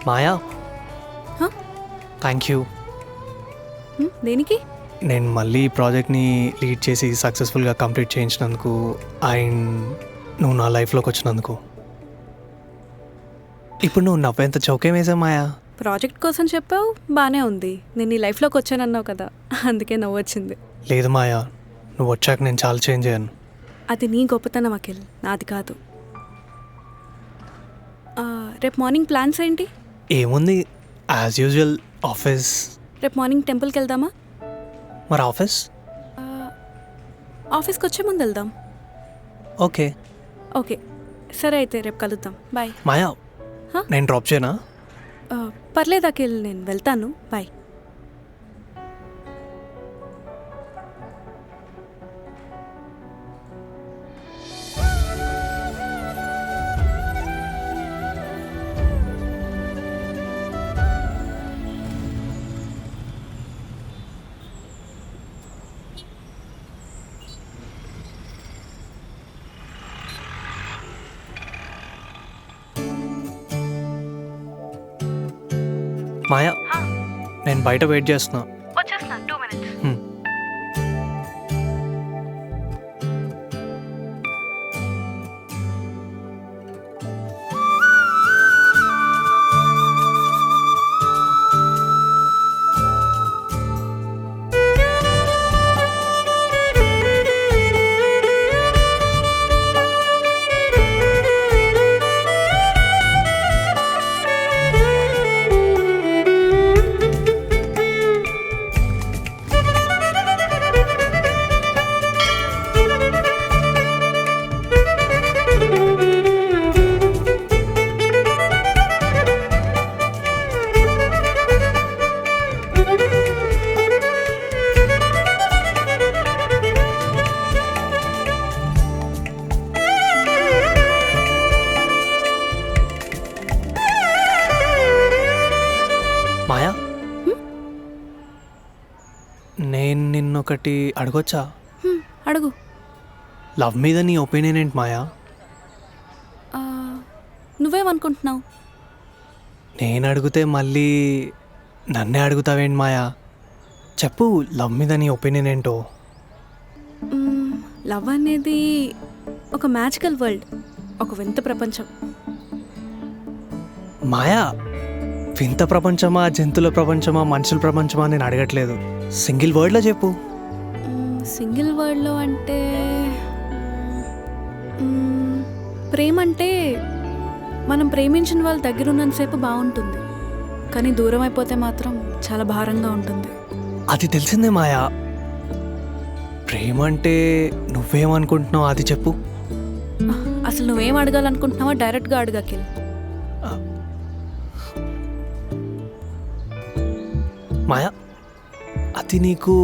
మాయా హ? Thank you. దేనికి? నేను మళ్ళీ ఈ ప్రాజెక్ట్ని లీడ్ చేసి సక్సెస్ఫుల్గా కంప్లీట్ చేయించినందుకు అండ్ నువ్వు నా లైఫ్లోకి వచ్చినందుకు. ఇప్పుడు నువ్వు నవ్వేంత చౌకేం వేసావు మాయా. ప్రాజెక్ట్ కోసం చెప్పావు, బాగానే ఉంది. నేను నీ లైఫ్లోకి వచ్చానన్నావు కదా, అందుకే నవ్వు వచ్చింది. లేదు మాయా, నువ్వు వచ్చాక నేను చాలా చేంజ్ అయ్యాను. అది నీ గొప్పతనం అఖిల్, నాది కాదు. రేపు మార్నింగ్ ప్లాన్స్ ఏంటి? ఏముంది, యాజ్ యూజువల్ ఆఫీస్. రేపు మార్నింగ్ టెంపుల్కి వెళ్దామా? మరి ఆఫీస్? ఆఫీస్కి వచ్చే ముందు వెళ్దాం. ఓకే ఓకే సరే, అయితే రేపు కలుద్దాం. బాయ్. మాయా, హ? నేను డ్రాప్ చేయనా? పర్లేదు అఖిల్, నేను వెళ్తాను. బాయ్. మాయా, నేను బయట వెయిట్ చేస్తున్నా. వచ్చేస్తున్నాను, 2 minutes. మాయా, నేను నిన్నొకటి అడగొచ్చా? అడుగు. లవ్ మీద నీ ఒపీనియన్ ఏంటి మాయా? నువ్వేమనుకుంటున్నావు? నేను అడిగితే మళ్ళీ నన్నే అడుగుతావేంటి మాయా? చెప్పు, లవ్ మీద నీ ఒపీనియన్ ఏంటో. లవ్ అనేది ఒక మ్యాజికల్ వరల్డ్, ఒక వింత ప్రపంచం. మాయా, వింత ప్రపంచమా, జంతువుల ప్రపంచమా, మనుషుల ప్రపంచమా నేను అడగట్లేదు. సింగిల్ వర్డ్లో చెప్పు. సింగిల్ వర్డ్లో అంటే ప్రేమ అంటే మనం ప్రేమించిన వాళ్ళ దగ్గర ఉన్నంతసేపు బాగుంటుంది, కానీ దూరం అయిపోతే మాత్రం చాలా భారంగా ఉంటుంది. అది తెలిసిందే మాయా. ప్రేమ అంటే నువ్వేమనుకుంటున్నావు అది చెప్పు. అసలు నువ్వేం అడగాలనుకుంటున్నావో డైరెక్ట్గా అడుగు అఖిల్. మాయా, అది నీకు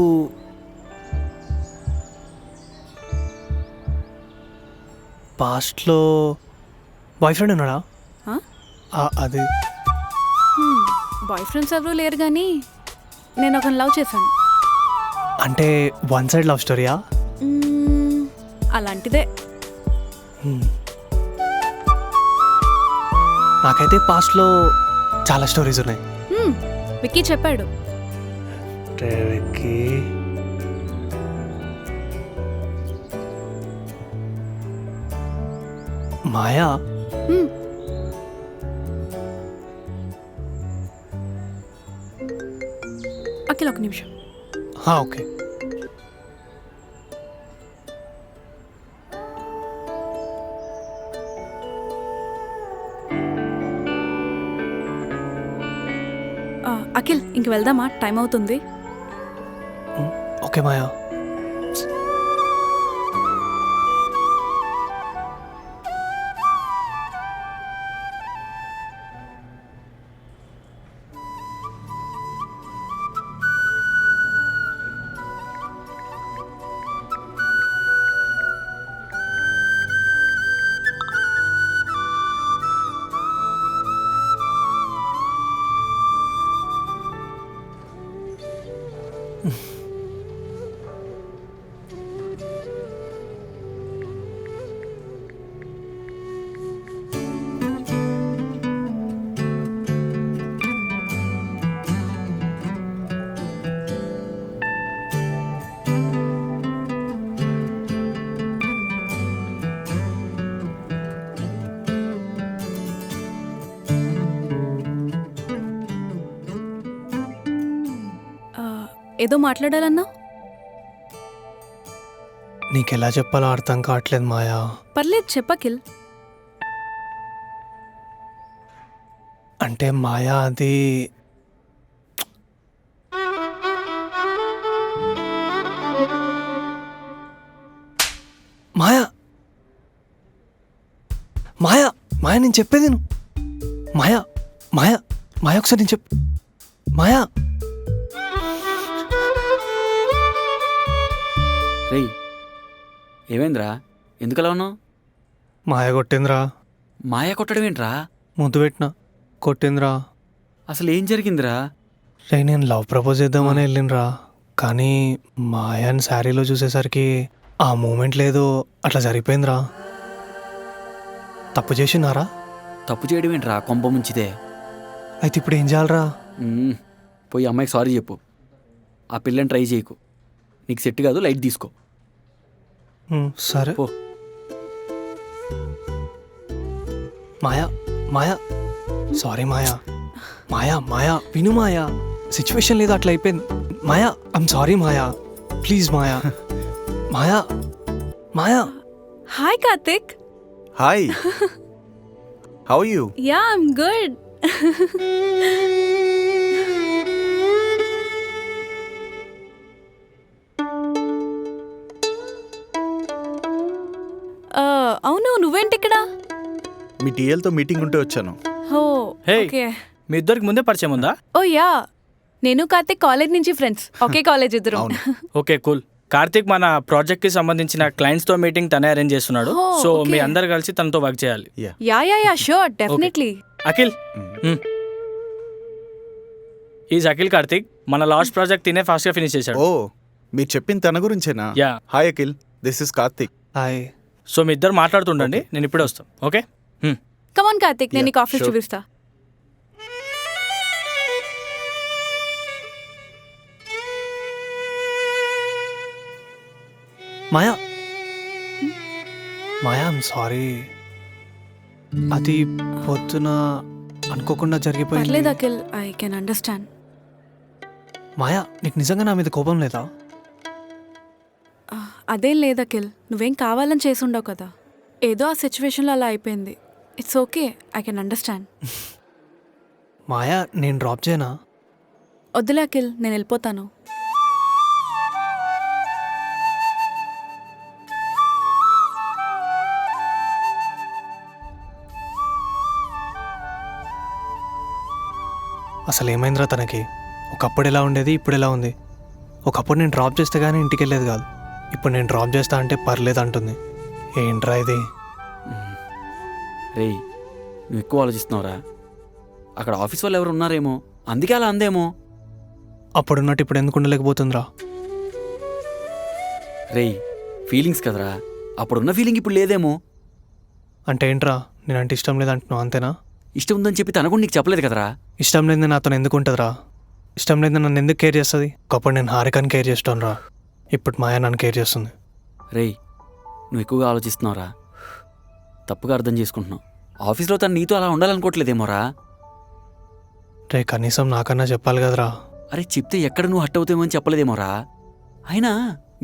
పాస్ట్లో బాయ్ ఫ్రెండ్ ఉన్నాడా? అది బాయ్ ఫ్రెండ్స్ ఎవరూ లేరు, కానీ నేను ఒకరిని లవ్ చేశాను. అంటే వన్ సైడ్ లవ్ స్టోరీయా? అలాంటిదే. నాకైతే పాస్ట్లో చాలా స్టోరీస్ ఉన్నాయి. విక్కీ చెప్పాడు. విక్కీ, మాయా, అఖిల్ ఒక నిమిషం. ఓకే. అఖిల్, ఇంక వెళ్దామా? టైం అవుతుంది. ఓకే మాయా. ఏదో మాట్లాడాలన్నా? నీకెలా చెప్పాలో అర్థం కావట్లేదు మాయా. పర్లేదు చెప్పకిల్. అంటే మాయా అది మాయా మాయా మాయా నేను చెప్పేది నువ్వు. మాయా మాయా మాయా ఒకసారి నేను చెప్పు. మాయా రేయ్ ఏమైందిరా? ఎందుకలా ఉన్నావు? మాయ కొట్టిందిరా. మాయ కొట్టడం ఏంట్రా? ముద్దు పెట్టినా కొట్టిందిరా. అసలు ఏం జరిగిందిరా? రే నేను లవ్ ప్రపోజ్ చేద్దామని వెళ్ళినరా, కానీ మాయాని శారీలో చూసేసరికి ఆ మూమెంట్ లేదో అట్లా జరిగిపోయిందిరా. తప్పు చేసినారా? తప్పు చేయడం ఏంట్రా? కొంప ముంచితే. అయితే ఇప్పుడు ఏం చేయాలరా? పోయి అమ్మాయికి సారీ చెప్పు. ఆ పిల్లని ట్రై చేయకు. నీకు సెట్ కాదు, లైట్ తీసుకో. సరే పో. మాయా మాయా సారీ మాయా. మాయా మాయా విను మాయా, సిచ్యువేషన్ లేదు అట్లా అయిపోయింది. Maya I'm sorry Maya, please Maya. Maya Maya. Hi Karthik. Hi. How are you? Yeah I'm good. అవును, నువ్వేంటి ఇక్కడ? మీ టీఎల్తో మీటింగ్ ఉంటే వచ్చాను. ఓ Hey. ఓకే. మీ ఇద్దరికి ముందే పరిచయం ఉందా? ఓ యా, నేను కార్తిక్ కాలేజ్ నుంచి ఫ్రెండ్స్. ఒకే కాలేజ్ ఇద్దరు. అవును. Okay cool. కార్తిక్ మన ప్రాజెక్ట్ కి సంబంధించిన క్లయింట్స్ తో మీటింగ్ తనే అరేంజ్ చేస్తున్నాడు. Oh, so okay. మీ అందరు కలిసి తనతో వర్క్ చేయాలి. Yeah yeah yeah sure, definitely. Akhil is Akhil. Karthik మన లాస్ట్ ప్రాజెక్ట్ తినే ఫాస్ట్ గా ఫినిష్ చేశాడు. ఓ మీరు చెప్పిన తన గురించేనా? Yeah. Hi Akhil, this is Karthik. Hi. So మీ ఇద్దరు మాట్లాడుతుండండి, నేను ఇప్పుడే వస్తాను. ఓకే. కమాన్ కార్తిక్, నేను Yeah, నీకు ఆఫీస్ sure. చూపిస్తా. Maya Maya I'm sorry. అది పొద్దున అనుకోకుండా పర్లేదు జరిగిపోయింది. Akhil, I can understand. Maya నీకు నిజంగా నా మీద కోపం లేదా? అదేం లేదు అఖిల్, నువ్వేం కావాలని చేసుండవు కదా, ఏదో ఆ సిచ్యువేషన్లో అలా అయిపోయింది. It's okay, I can understand. Maya నేను డ్రాప్ చేయనా? వద్దులే అఖిల్, నేను వెళ్ళిపోతాను. అసలు ఏమైందిరా తనకి? ఒకప్పుడు ఎలా ఉండేది, ఇప్పుడు ఎలా ఉంది? ఒకప్పుడు నేను డ్రాప్ చేస్తే కానీ ఇంటికి వెళ్ళేది కాదు, ఇప్పుడు నేను డ్రాప్ చేస్తా అంటే పర్లేదు అంటుంది. ఏంట్రా ఇది? రేయ్ నువ్వు ఎక్కువ ఆలోచిస్తున్నావురా. అక్కడ ఆఫీస్ వాళ్ళు ఎవరు ఉన్నారేమో, అందుకే అలా అందేమో. అప్పుడున్నట్టు ఇప్పుడు ఎందుకు ఉండలేకపోతుందిరా? రేయ్ ఫీలింగ్స్ కదరా, అప్పుడున్న ఫీలింగ్ ఇప్పుడు లేదేమో. అంటే ఏంట్రా, నేనంటే ఇష్టం లేదంటున్నావు అంతేనా? ఇష్టం ఉందని చెప్పి తనకు నీకు చెప్పలేదు కదరా. ఇష్టం లేదు నాతో ఎందుకు ఉంటుందిరా? ఇష్టం లేదు నన్ను ఎందుకు కేర్ చేస్తుంది? ఒకప్పుడు నేను హారికని కేర్ చేస్తాను రా, ఇప్పుడు మాయా నన్ను కేర్ చేస్తుంది. రేయ్ నువ్వు ఎక్కువగా ఆలోచిస్తున్నావురా, తప్పుగా అర్థం చేసుకుంటున్నావు. ఆఫీస్లో తను నీతో అలా ఉండాలనుకోవట్లేదేమోరా. రే కనీసం నాకన్నా చెప్పాలి కదరా. అరే చెప్తే ఎక్కడ నువ్వు హట్ అవుతామని చెప్పలేదేమోరా. అయినా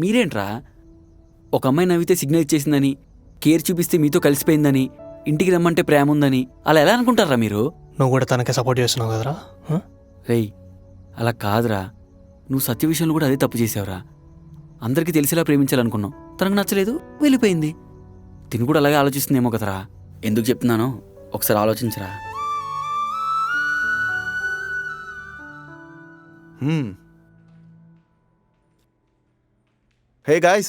మీరేంట్రా, ఒక అమ్మాయి నవ్వితే సిగ్నల్ ఇచ్చేసిందని, కేర్ చూపిస్తే మీతో కలిసిపోయిందని, ఇంటికి రమ్మంటే ప్రేమ ఉందని అలా ఎలా అనుకుంటారా మీరు? నువ్వు కూడా తనకే సపోర్ట్ చేస్తున్నావు కదరా. రేయ్ అలా కాదురా, నువ్వు సత్య విషయంలో కూడా అదే తప్పు చేసావురా. అందరికీ తెలిసేలా ప్రేమించాలనుకున్నావు, తనకు నచ్చలేదు, వెళ్ళిపోయింది. తిని కూడా అలాగే ఆలోచిస్తుందేమో కదరా. ఎందుకు చెప్తున్నానో ఒకసారి ఆలోచించరా. Hey guys,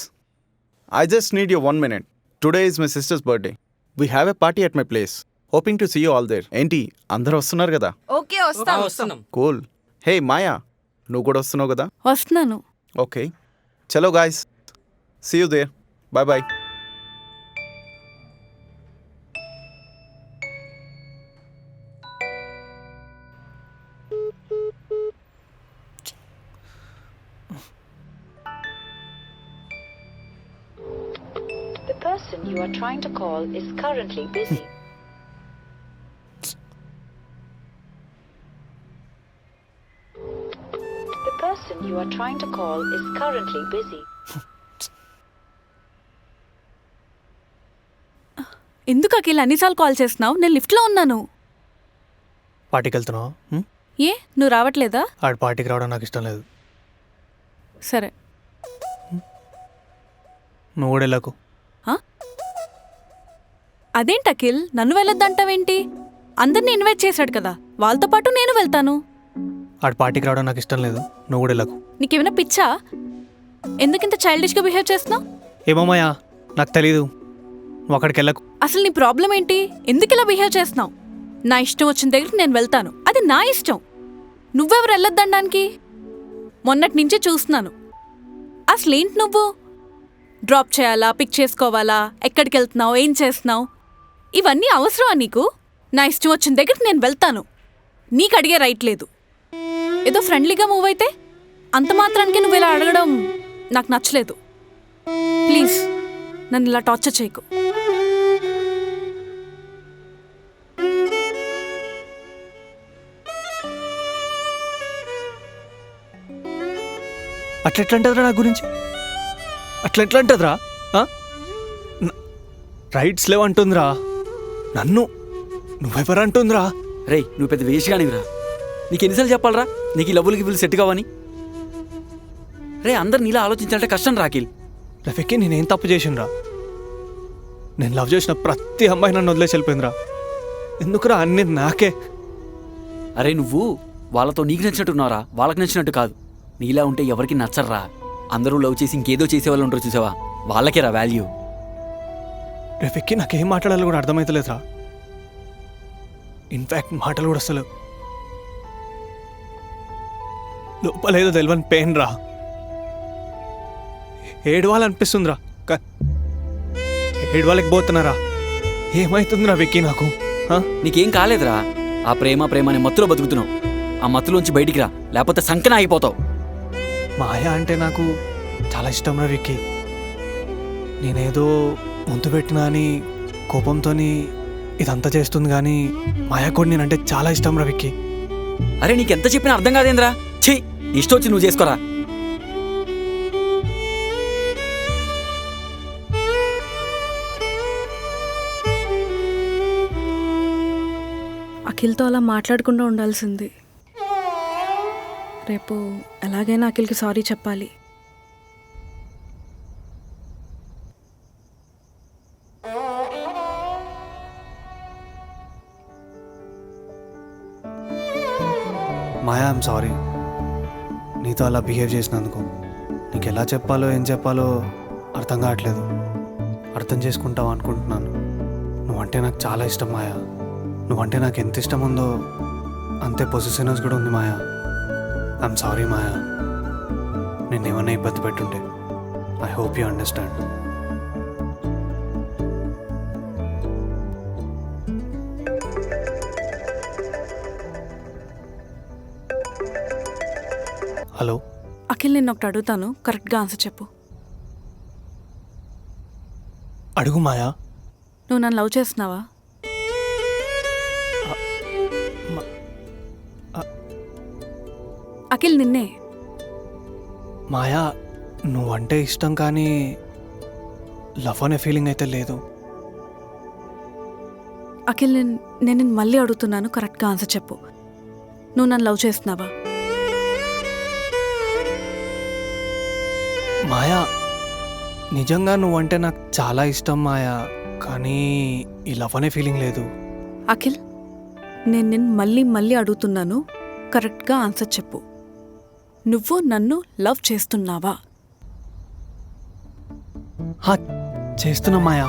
I just need your 1 minute. Today is my sister's birthday. We have a party at my place. Hoping to see you all there. ఏంటి అందరూ వస్తున్నారు కదా? ఓకే వస్తాం. కూల్. హే మాయా, నువ్వు కూడా వస్తున్నావు కదా? వస్తున్నాను. ఓకే చలో guys, see you there. Bye bye. The person you are trying to call is currently busy. The person you are trying to call is currently busy. ఎందుకు అఖిల్ అన్నిసార్లు కాల్ చేస్తున్నావు? నేను లిఫ్ట్లో ఉన్నాను. పార్టీకి వెళ్తున్నావా? ఏ నువ్వు రావట్లేదా? ఆడ పార్టీకి రావడం నాకు ఇష్టం లేదు. సరే. నువ్వు కూడా వెళ్ళకు. అదేంటి అఖిల్, నన్ను వెళ్ళొద్దంటావేంటి? అందరినీ ఇన్వైట్ చేశాడు కదా, వాళ్ళతో పాటు నేను వెళ్తాను. ఆడ పార్టీకి రావడం నాకు ఇష్టం లేదు. నువ్వు కూడా వెళ్ళకు. నీకేమైనా పిచ్చా? ఎందుకింత చైల్డిష్గా బిహేవ్ చేస్తున్నావు? ఏమో మాయా, నాకు తెలీదు. నువ్వు అక్కడికి వెళ్ళకు. అసలు నీ ప్రాబ్లం ఏంటి? ఎందుకు ఇలా బిహేవ్ చేస్తున్నావు? నా ఇష్టం వచ్చిన దగ్గరికి నేను వెళ్తాను, అది నా ఇష్టం. నువ్వెవరు వెళ్ళొద్దనడానికి? మొన్నటి నుంచే చూస్తున్నాను. అసలేంటి నువ్వు? డ్రాప్ చేయాలా, పిక్ చేసుకోవాలా, ఎక్కడికి వెళ్తున్నావు, ఏం చేస్తున్నావు, ఇవన్నీ అవసరమా నీకు? నా ఇష్టం వచ్చిన దగ్గరికి నేను వెళ్తాను, నీకు అడిగే రైట్ లేదు. ఏదో ఫ్రెండ్లీగా మూవ్ అయితే అంత మాత్రానికి నువ్వు ఇలా అడగడం నాకు నచ్చలేదు. ప్లీజ్ నన్ను ఇలా టార్చర్ చేయకు. అట్లా అంటదిరా నా గురించి? అట్లా అంటదిరా? రైట్స్ లేవంటుందిరా. నన్ను నువ్వెవరు అంటుందిరా? రేయ్, నువ్వు పెద్ద వేస్ట్ కానివిరా. నీకు ఎన్నిసార్లు చెప్పాలరా నీకు ఈ లవ్వులకి వీళ్ళు సెట్ కావని? రే, అందరు నీలా ఆలోచించాలంటే కష్టం రాకిల్. రఫీకి నేనేం తప్పు చేసిండ్రా? నేను లవ్ చేసిన ప్రతి అమ్మాయి నన్ను వదిలేసి వెళ్ళిపోయిందిరా. ఎందుకురా అన్నీ నాకే? అరే, నువ్వు వాళ్ళతో నీకు నచ్చినట్టున్నారా, వాళ్ళకి నచ్చినట్టు కాదు. నీలా ఉంటే ఎవరికి నచ్చర్రా. అందరూ లవ్ చేసి ఇంకేదో చేసేవాళ్ళు ఉంటారు చూసావా, వాళ్ళకే రా వాల్యూ. రఫీకి నాకేం మాట్లాడాలో కూడా అర్థమవుతలేదురా. ఇన్ఫ్యాక్ట్ మాటలు కూడా అసలు లోపలేదో తెలియని పెయిన్ రా. ఏడవాలనిపిస్తుందిరా, ఏడవాలకి పోతున్నారా? ఏమైతుందిరా విక్కీ నాకు? నీకేం కాలేదురా. ఆ ప్రేమ అనే మత్తులో బతుకుతున్నావు. ఆ మత్తులోంచి బయటికి రా, లేకపోతే సంకన ఆగిపోతావు. మాయ అంటే నాకు చాలా ఇష్టం రా విక్కీ. నేనేదో ముందు పెట్టినా అని కోపంతో ఇదంతా చేస్తుంది, కానీ మాయ కూడా నేనంటే చాలా ఇష్టం రా విక్కీ. అరే, నీకెంత చెప్పినా అర్థం కాదేంద్రా. ఛీ, ఇష్టం వచ్చి నువ్వు చేసుకోరా. అఖిల్తో అలా మాట్లాడకుండా ఉండాల్సింది. రేపు ఎలాగైనా అఖిల్కి సారీ చెప్పాలి. మాయా, ఐఎమ్ సారీ నీతో అలా బిహేవ్ చేసినందుకు. నీకు ఎలా చెప్పాలో ఏం చెప్పాలో అర్థం కావట్లేదు. అర్థం చేసుకుంటావు అనుకుంటున్నాను. నువ్వంటే నాకు చాలా ఇష్టం మాయా. నువ్వంటే నాకు ఎంత ఇష్టం ఉందో అంతే పొజిషనెస్ కూడా ఉంది మాయా. ఐఎమ్ సారీ మాయా, నేను ఏమన్నా ఇబ్బంది పెట్టుంటే. I hope you understand. Hello Akhil, నేను ఒకటి అడుగుతాను, కరెక్ట్గా ఆన్సర్ చెప్పు. అడుగు మాయా. నువ్వు నన్ను లవ్ చేస్తున్నావా? అఖిల్, నిన్నే. మాయా, నువ్వంటే ఇష్టం కానీ లవ్ అనే ఫీలింగ్ అయితే లేదు. అఖిల్, నేను మళ్ళీ అడుగుతున్నాను, కరెక్ట్గా ఆన్సర్ చెప్పు. నువ్వు నన్ను లవ్ చేస్తున్నావా? మాయా, నిజంగా నువ్వంటే నాకు చాలా ఇష్టం మాయా, కానీ ఈ లవ్ అనే ఫీలింగ్ లేదు. అఖిల్, నేను మళ్ళీ అడుగుతున్నాను, కరెక్ట్గా ఆన్సర్ చెప్పు. నువ్వు నన్ను లవ్ చేస్తున్నావా? చేస్తున్నా మాయా.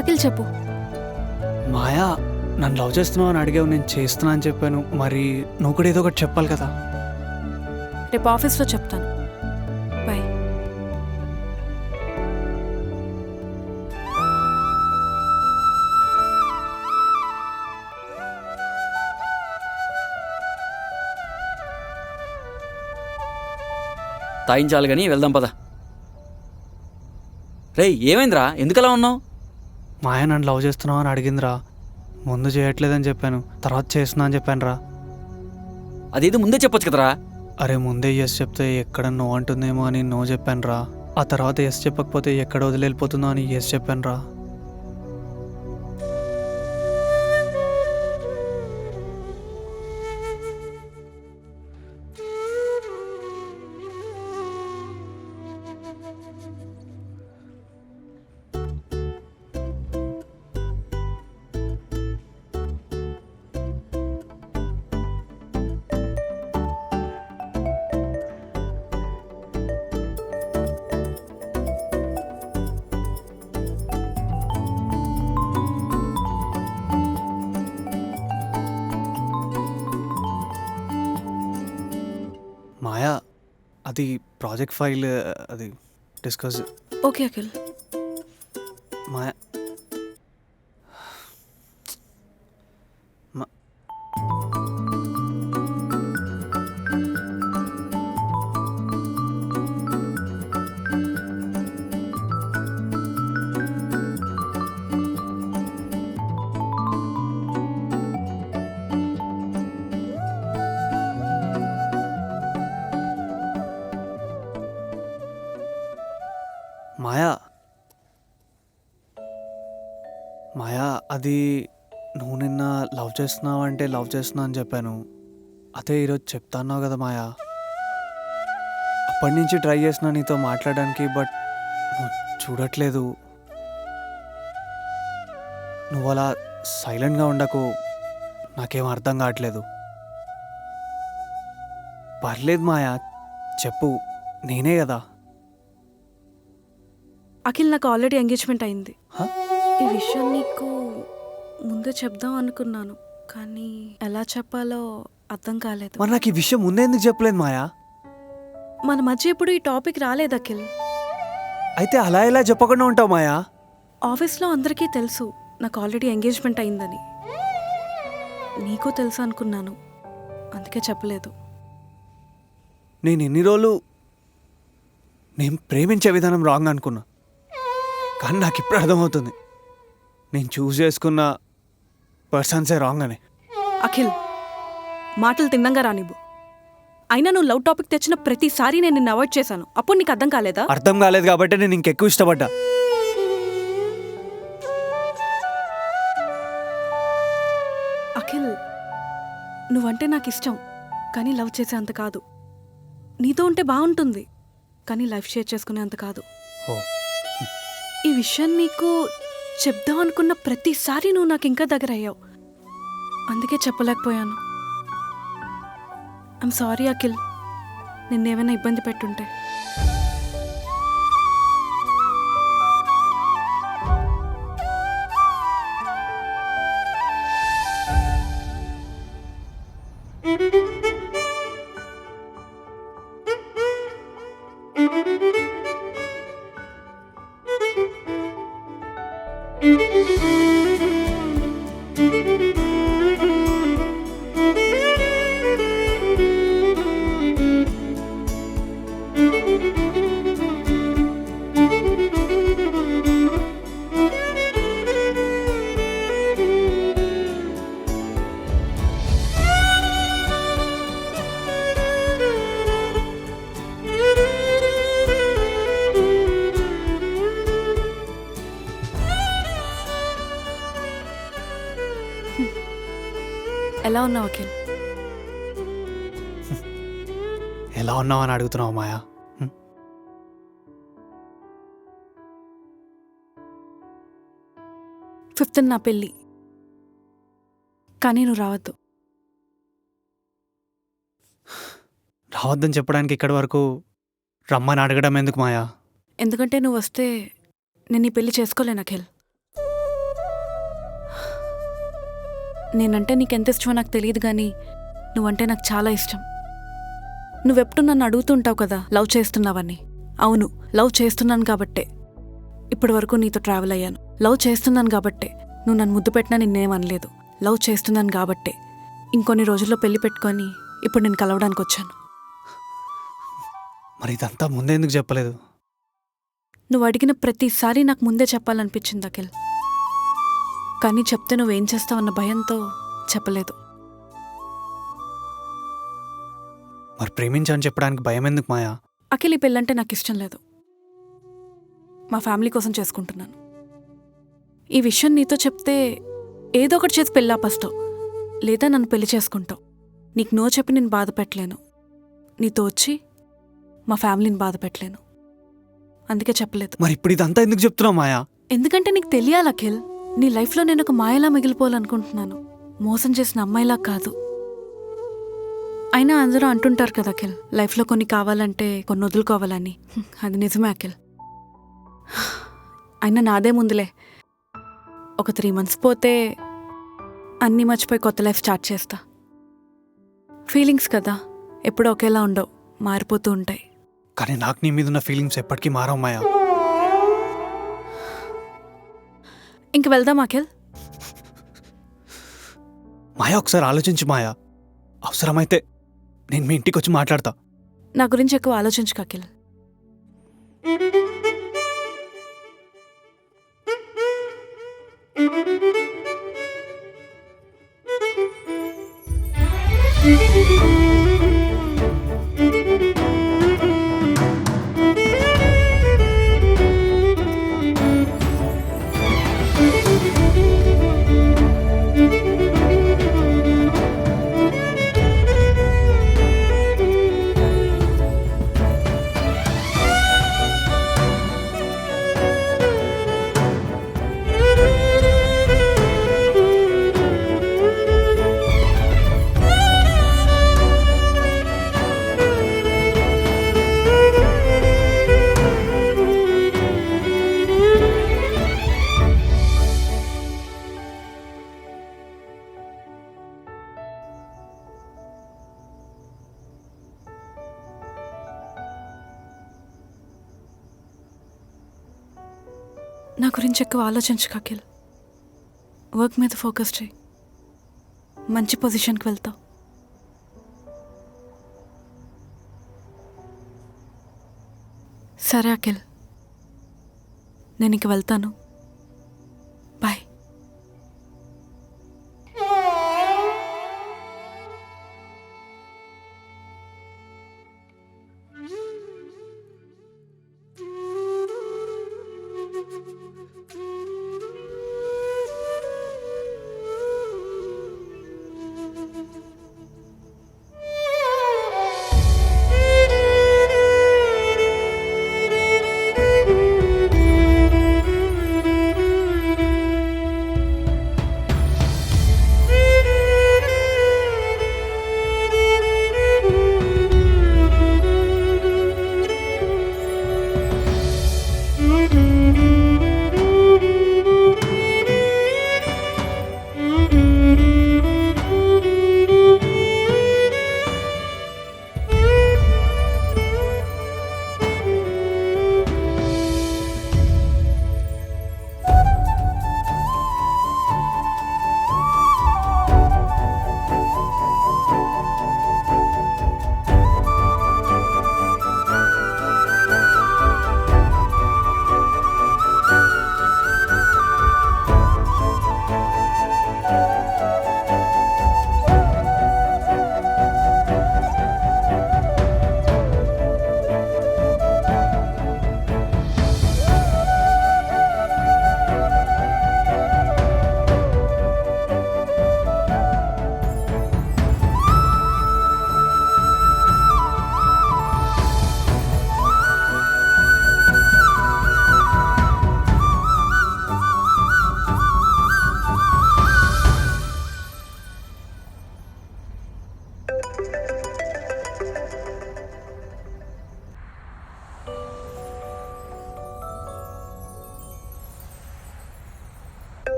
అఖిల్, చెప్పు. మాయా, నన్ను లవ్ చేస్తున్నావు అని అడిగావు, నేను చేస్తున్నా అని చెప్పాను. మరి నువ్వు కూడా ఏదో ఒకటి చెప్పాలి కదా. రేపు ఆఫీస్లో చెప్తాను. బాయ్. తాయించాలి కానీ వెళ్దాం పద. రేయ్ ఏమైందిరా ఎందుకలా ఉన్నావు? మాయ నన్ను లవ్ చేస్తున్నావు అని అడిగిందిరా. ముందు చేయట్లేదని చెప్పాను, తర్వాత చేస్తున్నా అని చెప్పాను రా. అదేదో ముందే చెప్పొచ్చు కదరా. అరే ముందే ఎస్ చెప్తే ఎక్కడ నో అంటుందేమో అని నో చెప్పాను రా. ఆ తర్వాత ఎస్ చెప్పకపోతే ఎక్కడ వదిలిపోతుందో అని ఎస్ చెప్పాను రా. మాయా, అది ప్రాజెక్ట్ ఫైల్ అది డిస్కస్. ఓకే అఖిల్. మాయా మాయా మాయా అది నువ్వు నిన్న లవ్ చేస్తున్నావు అంటే లవ్ చేస్తున్నా అని చెప్పాను. అదే ఈరోజు చెప్తాన్నావు కదా మాయా. అప్పటి నుంచి ట్రై చేస్తున్నా నీతో మాట్లాడడానికి, బట్ నువ్వు చూడట్లేదు. నువ్వు అలా సైలెంట్గా ఉండకు, నాకేం అర్థం కావట్లేదు. పర్లేదు మాయా, చెప్పు, నేనే కదా. అఖిల్, నాకు ఆల్రెడీ ఎంగేజ్మెంట్ అయింది. హ? ఈ విషయం నీకు ముందే చెప్దాం అనుకున్నాను, కానీ ఎలా చెప్పాలో అర్థం కాలేదు. మరి నాకు ఈ విషయం ముందే ఎందుకు చెప్పలేదు మాయా? మన మధ్య ఎప్పుడు ఈ టాపిక్ రాలేదు అఖిల్. అయితే అలా ఎలా చెప్పకుండా ఉంటావు మాయా? ఆఫీస్లో అందరికీ తెలుసు నాకు ఆల్రెడీ ఎంగేజ్మెంట్ అయిందని. నీకు తెలుసు అనుకున్నాను, అందుకే చెప్పలేదు. నేను ఎన్ని రోజులు నేను ప్రేమించే విధానం రాంగ్ అనుకున్నా, కానీ నాకు ఇప్పుడు అర్థమవుతుంది నేను చూస్ చేసుకున్న పర్సన్సే రాంగ్ అని. అఖిల్, మాటలు తిన్నంగా రానివ్వు. అయినా నువ్వు లవ్ టాపిక్ తెచ్చిన ప్రతిసారి నేను నిన్ను అవాయిడ్ చేశాను. అప్పుడు నీకు అర్థం కాలేదా? అర్థం కాలేదు కాబట్టి నేను ఇంకెక్కువ ఇష్టపడ్డా. అఖిల్, నువ్వంటే నాకు ఇష్టం, కానీ లవ్ చేసే అంత కాదు. నీతో ఉంటే బాగుంటుంది, కానీ లైఫ్ షేర్ చేసుకునే అంత కాదు. ఓ, ఈ విషయం నీకు చెప్దాం అనుకున్న ప్రతిసారి నువ్వు నాకు ఇంకా దగ్గర అయ్యావు, అందుకే చెప్పలేకపోయాను. ఐమ్ సారీ అఖిల్, నిన్నేమైనా ఇబ్బంది పెట్టుంటే. ఎలా ఉన్నావు అఖిల్? ఎలా ఉన్నావు అని అడుగుతున్నావు మాయా? 5th నా పెళ్ళి, కానీ నువ్వు రావద్దు. రావద్దని చెప్పడానికి ఇక్కడి వరకు రమ్మని అడగడం ఎందుకు మాయా? ఎందుకంటే నువ్వు వస్తే నేను ఈ పెళ్లి చేసుకోలేను అఖిల్. నేనంటే నీకెంత ఇష్టమో నాకు తెలియదు, కానీ నువ్వంటే నాకు చాలా ఇష్టం. నువ్వెప్పుడు నన్ను అడుగుతుంటావు కదా లవ్ చేస్తున్నావని. అవును, లవ్ చేస్తున్నాను కాబట్టే ఇప్పటి వరకు నీతో ట్రావెల్ అయ్యాను. లవ్ చేస్తున్నాను కాబట్టే నువ్వు నన్ను ముద్దు పెట్టినా నిన్నేమనలేదు. లవ్ చేస్తున్నాను కాబట్టే ఇంకొన్ని రోజుల్లో పెళ్లి పెట్టుకొని ఇప్పుడు నేను కలవడానికి వచ్చాను. మరి ఇదంతా ముందే ఎందుకు చెప్పలేదు? నువ్వు అడిగిన ప్రతిసారి నాకు ముందే చెప్పాలనిపించింది అఖిల్. కానీ చెప్తే నువ్వేం చేస్తావన్న భయంతో చెప్పలేదు. మరి ప్రేమించని చెప్పడానికి భయం ఎందుకు మాయా? అఖిల్, ఈ పెళ్ళంటే నాకు ఇష్టం లేదు. మా ఫ్యామిలీ కోసం చేసుకుంటున్నాను. ఈ విషయం నీతో చెప్తే ఏదో ఒకటి చేసి పెళ్ళాపస్తావు, లేదా నన్ను పెళ్లి చేసుకుంటావు. నీకు నో చెప్పి నేను బాధ పెట్టలేను, నీతో వచ్చి మా ఫ్యామిలీని బాధ పెట్టలేను. అందుకే చెప్పలేదు. మరి ఇప్పుడు ఇదంతా ఎందుకు చెప్తున్నావు మాయా? ఎందుకంటే నీకు తెలియాలి అఖిల్, నీ లైఫ్లో నేను ఒక మాయలా మిగిలిపోవాలనుకుంటున్నాను, మోసం చేసిన అమ్మాయిలా కాదు. అయినా అందరూ అంటుంటారు కదా అఖిల్, లైఫ్లో కొన్ని కావాలంటే కొన్ని వదులుకోవాలని. అది నిజమే అఖిల్. అయినా నాదే ముందులే. ఒక 3 months పోతే అన్నీ మర్చిపోయి కొత్త లైఫ్ స్టార్ట్ చేస్తా. ఫీలింగ్స్ కదా, ఎప్పుడూ ఒకేలా ఉండవు, మారిపోతూ ఉంటాయి. కానీ నాకు నీ మీద ఉన్న ఫీలింగ్స్ ఎప్పటికీ మారవు మాయా. ఇంక వెళ్దాం అఖిల్. మాయా ఒకసారి ఆలోచించు మాయా. అవసరమైతే నేను మీ ఇంటికి వచ్చి మాట్లాడతా. నా గురించి ఎక్కువ ఆలోచించుకు అఖిల్. నా గురించి ఎక్కువ ఆలోచించుకు అఖిల్. వర్క్ మీద ఫోకస్ చేయి, మంచి పొజిషన్కి వెళ్తావు. సరే అఖిల్, నేను ఇంక వెళ్తాను.